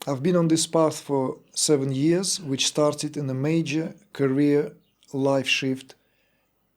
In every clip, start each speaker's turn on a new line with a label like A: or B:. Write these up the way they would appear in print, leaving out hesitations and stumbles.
A: I've been on this path for 7 years, which started in a major career life shift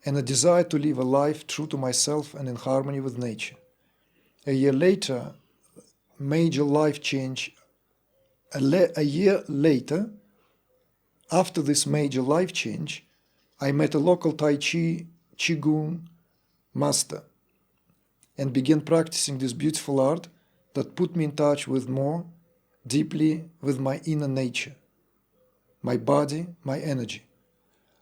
A: and a desire to live a life true to myself and in harmony with nature. A year later, major life change. A year later, after this major life change, I met a local Tai Chi Qigong master and began practicing this beautiful art that put me in touch with more deeply with my inner nature, my body, my energy.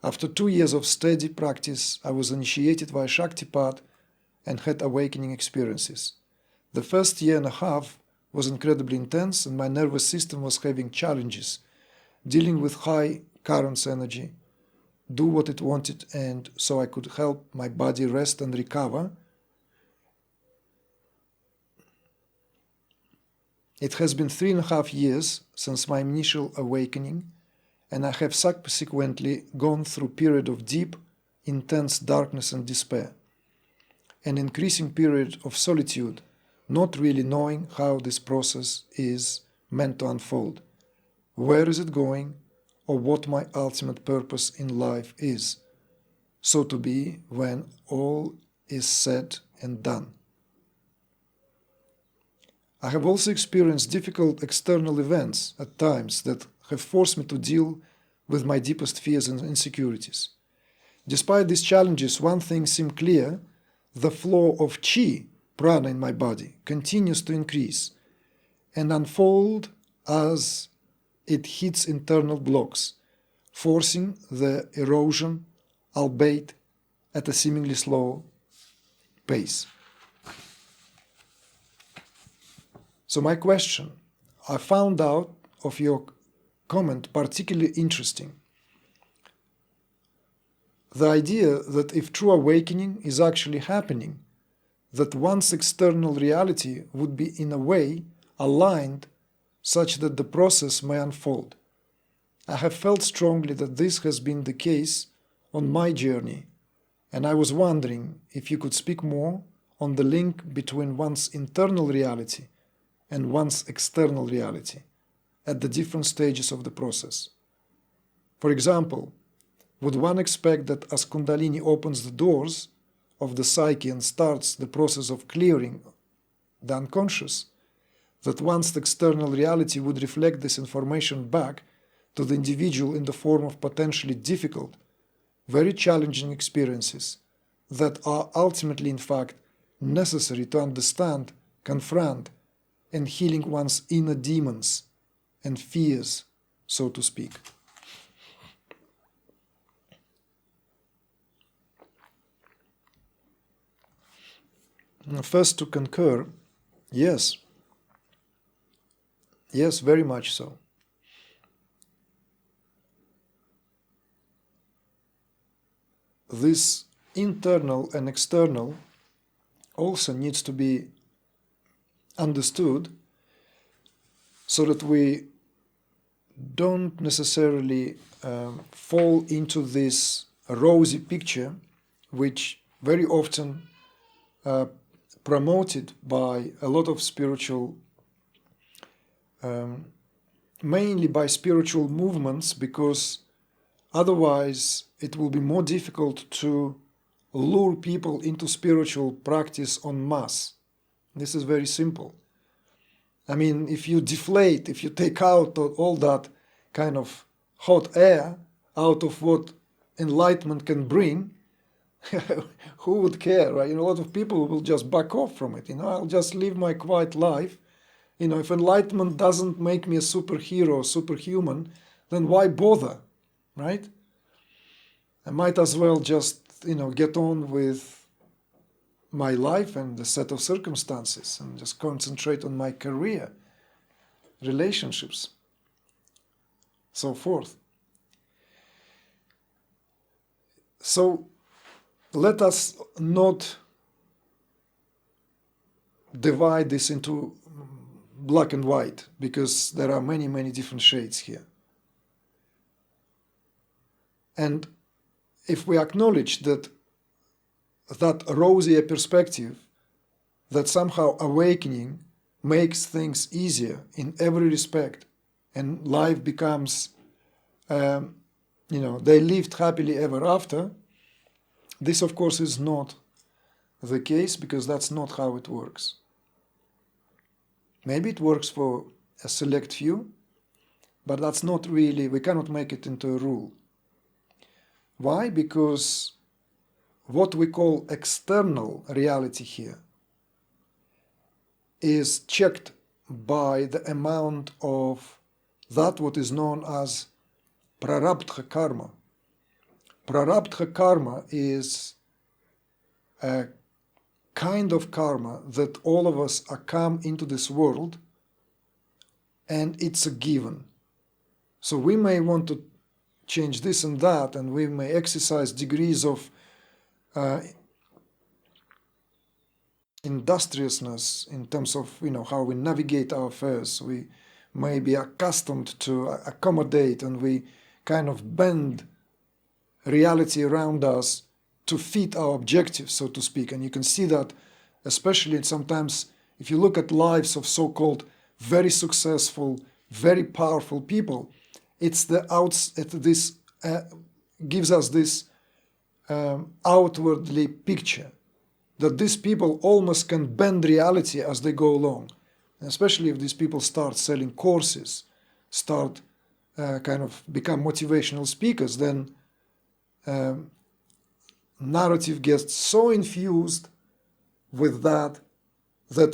A: After 2 years of steady practice, I was initiated via Shaktipat and had awakening experiences. The first year and a half was incredibly intense, and my nervous system was having challenges, dealing with high currents energy, do what it wanted, and so I could help my body rest and recover. It has been 3.5 years since my initial awakening, and I have subsequently gone through a period of deep, intense darkness and despair, an increasing period of solitude, not really knowing how this process is meant to unfold, where is it going, or what my ultimate purpose in life is, so to be when all is said and done. I have also experienced difficult external events at times that have forced me to deal with my deepest fears and insecurities. Despite these challenges, one thing seemed clear: the flow of chi, prana in my body, continues to increase and unfold as it hits internal blocks, forcing the erosion, albeit at a seemingly slow pace. So my question, I found out of your comment particularly interesting. The idea that if true awakening is actually happening, that one's external reality would be in a way aligned such that the process may unfold. I have felt strongly that this has been the case on my journey, and I was wondering if you could speak more on the link between one's internal reality and one's external reality at the different stages of the process. For example, would one expect that as Kundalini opens the doors of the psyche and starts the process of clearing the unconscious, that one's external reality would reflect this information back to the individual in the form of potentially difficult, very challenging experiences that are ultimately, in fact, necessary to understand, confront, and healing one's inner demons and fears, so to speak. First, to concur, yes. Yes, very much so. This internal and external also needs to be understood so that we don't necessarily fall into this rosy picture, which very often promoted by a lot of spiritual, mainly by spiritual movements, because otherwise it will be more difficult to lure people into spiritual practice en masse. This is very simple. I mean, if you deflate, if you take out all that kind of hot air out of what enlightenment can bring, who would care, right? A lot of people will just back off from it. I'll just live my quiet life. If enlightenment doesn't make me a superhero, superhuman, then why bother, right? I might as well just, get on with my life and the set of circumstances and just concentrate on my career, relationships, so forth. So let us not divide this into black and white, because there are many, many different shades here. And if we acknowledge that rosier perspective, that somehow awakening makes things easier in every respect, and life becomes, they lived happily ever after. This, of course, is not the case, because that's not how it works. Maybe it works for a select few, but that's not really, we cannot make it into a rule. Why? Because what we call external reality here is checked by the amount of that what is known as prarabdha karma. Prarabdha karma is a kind of karma that all of us are come into this world, and it's a given. So we may want to change this and that, and we may exercise degrees of industriousness in terms of how we navigate our affairs. We may be accustomed to accommodate, and we kind of bend reality around us to fit our objectives, so to speak. And you can see that especially sometimes if you look at lives of so-called very successful, very powerful people, it's this gives us this outwardly picture that these people almost can bend reality as they go along. And especially if these people start selling courses, start kind of become motivational speakers, then narrative gets so infused with that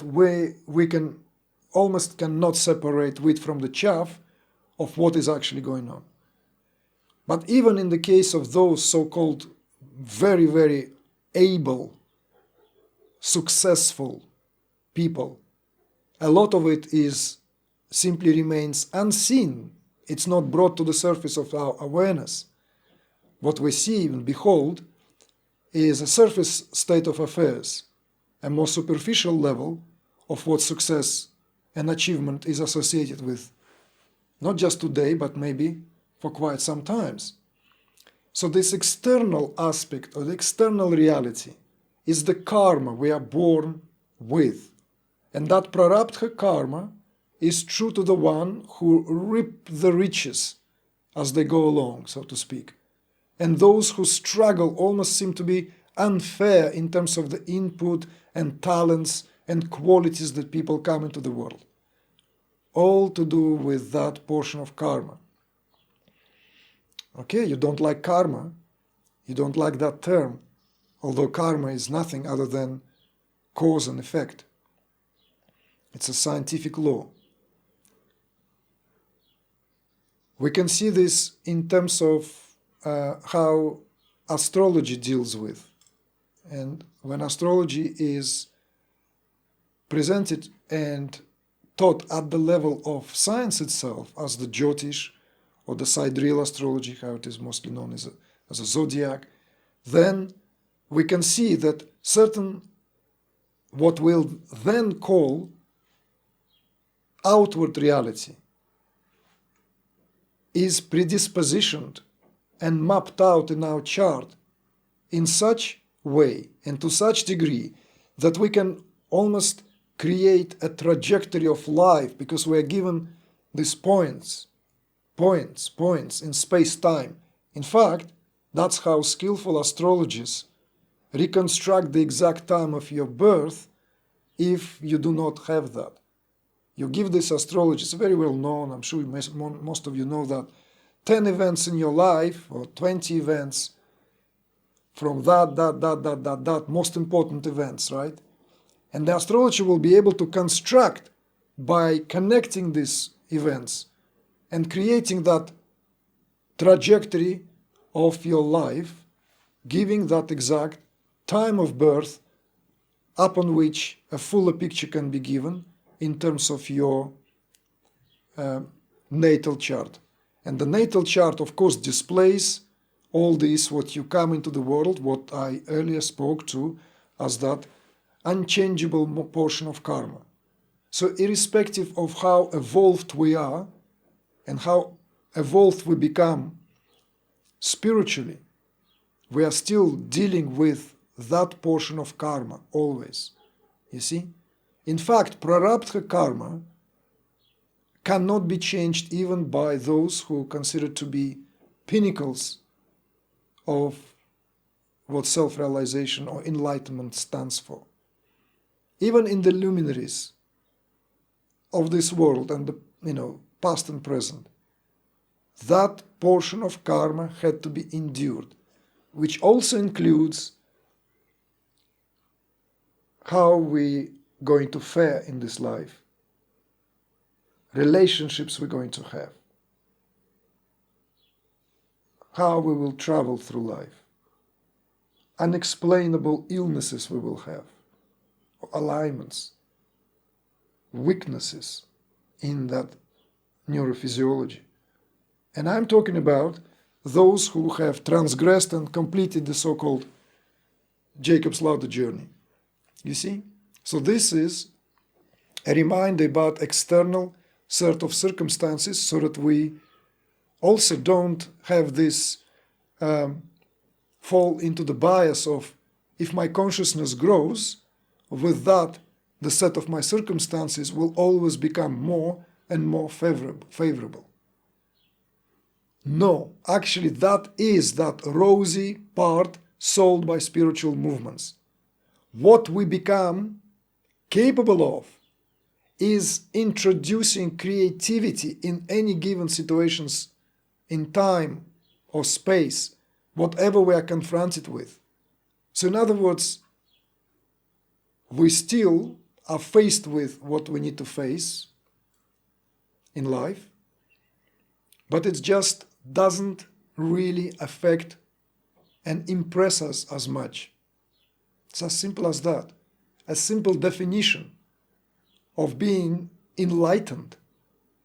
A: we can almost cannot separate wheat from the chaff of what is actually going on. But even in the case of those so-called very, very able, successful people, a lot of it is simply remains unseen. It's not brought to the surface of our awareness. What we see and behold is a surface state of affairs, a more superficial level of what success and achievement is associated with, not just today, but maybe for quite some times. So this external aspect or the external reality is the karma we are born with. And that prarabdha karma is true to the one who reap the riches as they go along, so to speak. And those who struggle almost seem to be unfair in terms of the input and talents and qualities that people come into the world. All to do with that portion of karma. Okay, you don't like karma, you don't like that term, although karma is nothing other than cause and effect. It's a scientific law. We can see this in terms of how astrology deals with. And when astrology is presented and taught at the level of science itself, as the Jyotish or the sidereal astrology, how it is mostly known as a zodiac, then we can see that certain, what we'll then call outward reality, is predispositioned and mapped out in our chart in such way and to such degree that we can almost create a trajectory of life, because we are given these points in space-time. In fact, that's how skillful astrologists reconstruct the exact time of your birth if you do not have that. You give this astrology, it's very well known, I'm sure most of you know that, 10 events in your life, or 20 events from that, most important events, right? And the astrologer will be able to construct by connecting these events and creating that trajectory of your life, giving that exact time of birth upon which a fuller picture can be given in terms of your natal chart. And the natal chart, of course, displays all this, what you come into the world, what I earlier spoke to as that unchangeable portion of karma. So irrespective of how evolved we are and how evolved we become spiritually, we are still dealing with that portion of karma always, you see? In fact, prarabdha karma cannot be changed even by those who consider to be pinnacles of what self-realization or enlightenment stands for. Even in the luminaries of this world and the past and present, that portion of karma had to be endured, which also includes how we going to fare in this life, relationships we're going to have, how we will travel through life, unexplainable illnesses we will have, alignments, weaknesses in that neurophysiology. And I'm talking about those who have transgressed and completed the so-called Jacob's ladder journey. You see? So this is a reminder about external sort of circumstances so that we also don't have this fall into the bias of if my consciousness grows, with that the set of my circumstances will always become more and more favorable. No, actually that is that rosy part sold by spiritual movements. What we become capable of is introducing creativity in any given situations in time or space, whatever we are confronted with. So in other words, we still are faced with what we need to face in life, but it just doesn't really affect and impress us as much. It's as simple as that. A simple definition of being enlightened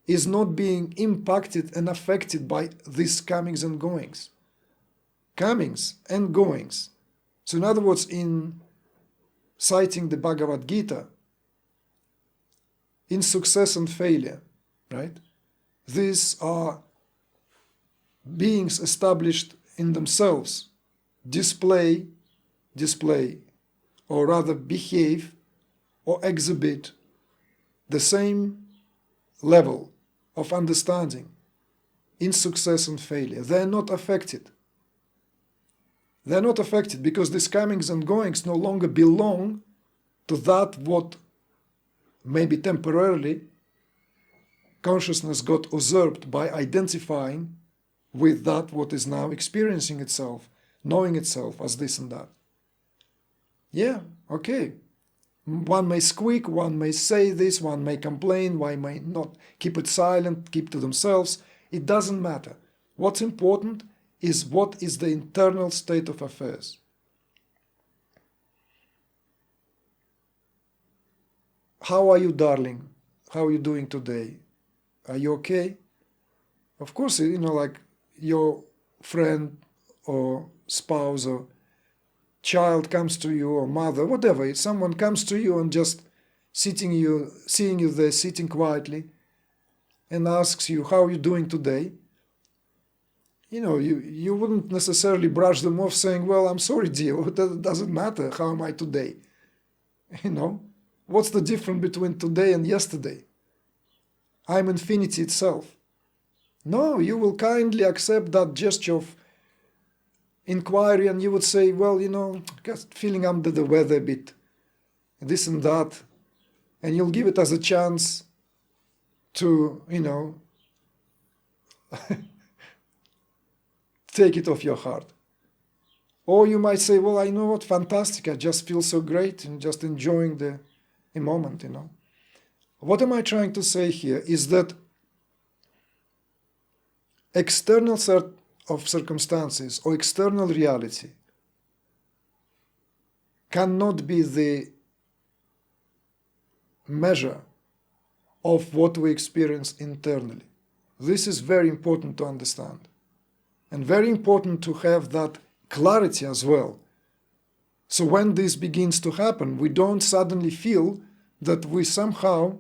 A: is not being impacted and affected by these comings and goings. Comings and goings. So in other words, in citing the Bhagavad Gita, in success and failure, right? These are beings established in themselves, display, or rather behave or exhibit the same level of understanding in success and failure. They're not affected. They're not affected because these comings and goings no longer belong to that what maybe temporarily consciousness got usurped by identifying with that what is now experiencing itself, knowing itself as this and that. Yeah, okay. One may squeak, one may say this, one may complain, one may not keep it silent, keep to themselves. It doesn't matter. What's important is what is the internal state of affairs. How are you, darling? How are you doing today? Are you okay? Of course, like your friend or spouse or child comes to you, or mother, whatever, if someone comes to you and just seeing you there, sitting quietly, and asks you, how are you doing today? You wouldn't necessarily brush them off saying, well, I'm sorry, dear, it doesn't matter, how am I today? What's the difference between today and yesterday? I'm infinity itself. No, you will kindly accept that gesture of inquiry, and you would say, well, just feeling under the weather a bit, this and that, and you'll give it as a chance to, take it off your heart. Or you might say, well, I know what, fantastic, I just feel so great and just enjoying the moment, What am I trying to say here is that external set of circumstances or external reality cannot be the measure of what we experience internally. This is very important to understand, and very important to have that clarity as well. So when this begins to happen, we don't suddenly feel that we somehow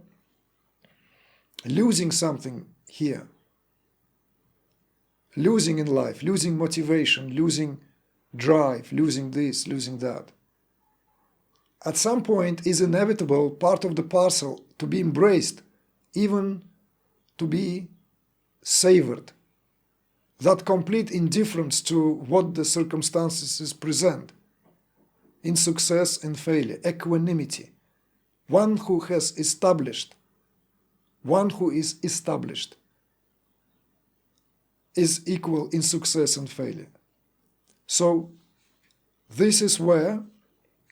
A: losing something here, losing in life, losing motivation, losing drive, losing this, losing that. at some point is inevitable, part of the parcel, to be embraced, even to be savored. That complete indifference to what the circumstances present, in success and failure, equanimity. One who has established, one who is established, is equal in success and failure. So this is where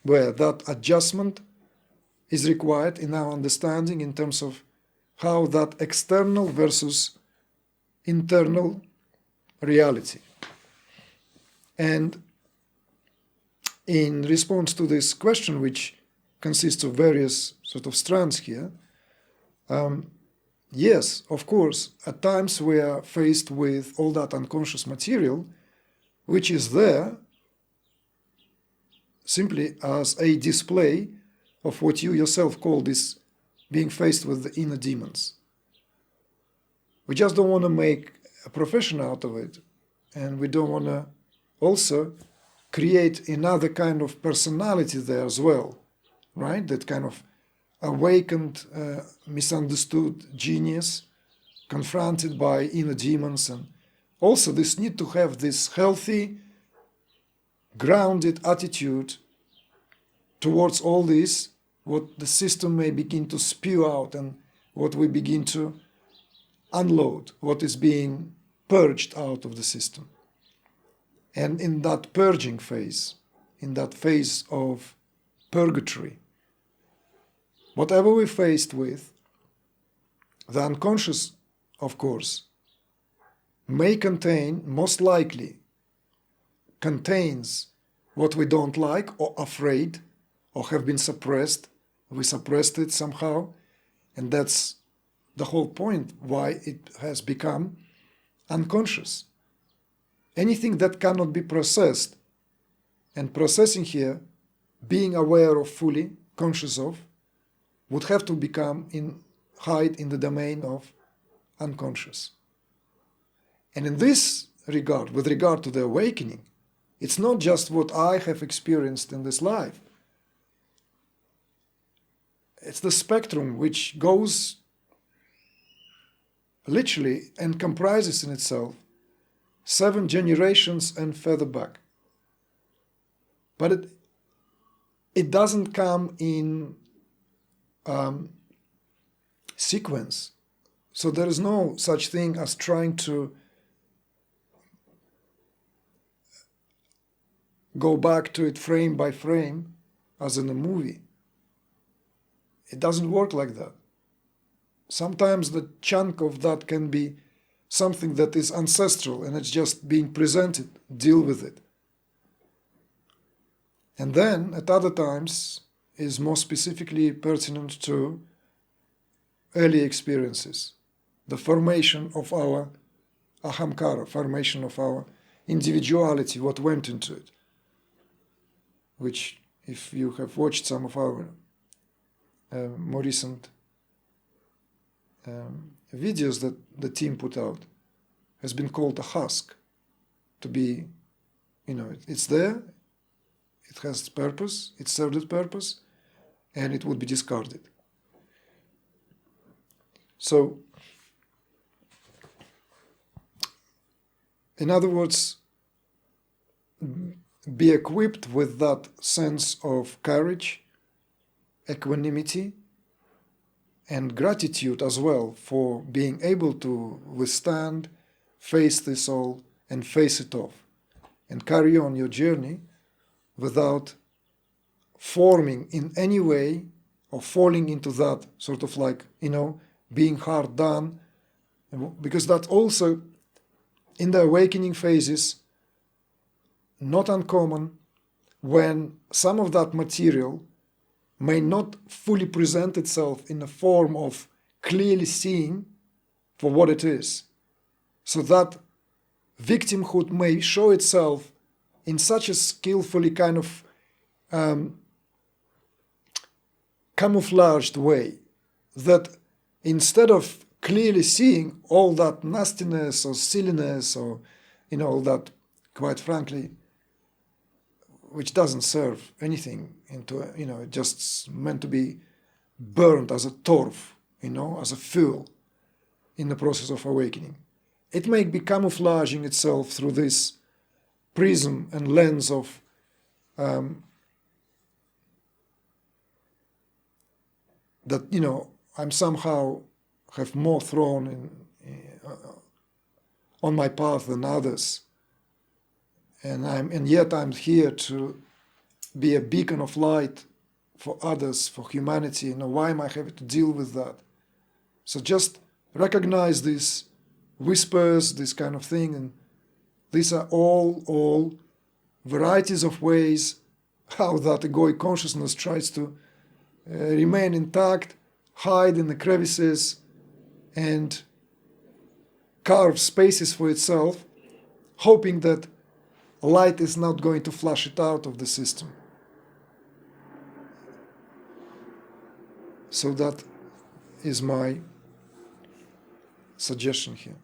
A: that adjustment is required in our understanding in terms of how that external versus internal reality. And in response to this question, which consists of various sort of strands here, yes, of course, at times we are faced with all that unconscious material, which is there simply as a display of what you yourself call this being faced with the inner demons. We just don't want to make a profession out of it, and we don't want to also create another kind of personality there as well, right? That kind of awakened, misunderstood genius confronted by inner demons, and also this need to have this healthy, grounded attitude towards all this, what the system may begin to spew out and what we begin to unload, what is being purged out of the system. And in that purging phase, in that phase of purgatory, whatever we're faced with, the unconscious, of course, may contain, most likely, contains what we don't like or afraid or have been suppressed. We suppressed it somehow, and that's the whole point why it has become unconscious. Anything that cannot be processed, and processing here, being aware of fully, conscious of, would have to hide in the domain of unconscious. And in this regard, with regard to the awakening, it's not just what I have experienced in this life. It's the spectrum which goes literally and comprises in itself 7 generations and further back. But it doesn't come in sequence. So there is no such thing as trying to go back to it frame by frame as in a movie. It doesn't work like that. Sometimes the chunk of that can be something that is ancestral and it's just being presented. Deal with it. And then at other times is more specifically pertinent to early experiences, the formation of our ahamkara, formation of our individuality, what went into it, which, if you have watched some of our more recent videos that the team put out, has been called a husk. To be, it's there, it has purpose, it served its purpose, and it would be discarded. So, in other words, be equipped with that sense of courage, equanimity, and gratitude as well for being able to withstand, face this all, and face it off, and carry on your journey without forming in any way or falling into that sort of like, being hard done, because that also, in the awakening phases, not uncommon when some of that material may not fully present itself in the form of clearly seeing for what it is. So that victimhood may show itself in such a skillfully kind of camouflaged way that instead of clearly seeing all that nastiness or silliness or all that, quite frankly, which doesn't serve anything into, just meant to be burned as a torf, as a fuel in the process of awakening. It may be camouflaging itself through this prism and lens of that, I'm somehow have more thrown on my path than others, and yet I'm here to be a beacon of light for others, for humanity. Why am I having to deal with that? So just recognize these whispers, this kind of thing, and these are all varieties of ways how that egoic consciousness tries to remain intact, hide in the crevices, and carve spaces for itself, hoping that light is not going to flush it out of the system. So that is my suggestion here.